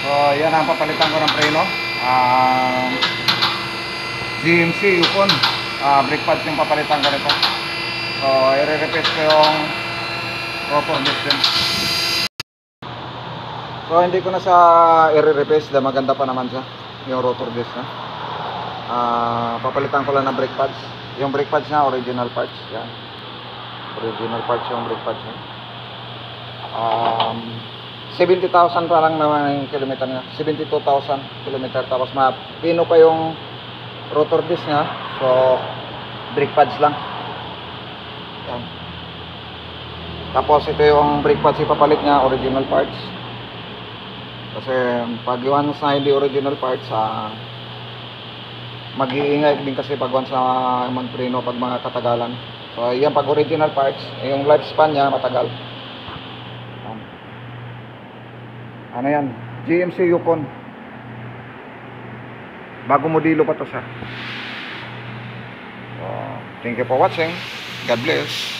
So yan ang papalitan ko ng preno. GMC Yukon, brake pads yung papalitan ko nito. So i-repeat ko yung rotor distance. So hindi ko na sa i-repeat dahil maganda pa naman siya yung rotor distance. Papalitan ko lang ng brake pads. Yung brake pads niya original parts. Yan. Original parts yung brake pads niya. 70,000 pa lang naman yung kilometer niya. 72,000 kilometer. Tapos mapino pa yung rotor disc niya. So brake pads lang. Yan. Tapos ito yung brake pads ipapalit niya, original parts. Kasi pag once na hindi original parts, mag-iingay din kasi pag once na magpreno pag mga katagalan. So yan, pag original parts, yung lifespan niya matagal. Ano yan? GMC Yukon. Bago modelo pa to siya. So, thank you for watching. God bless.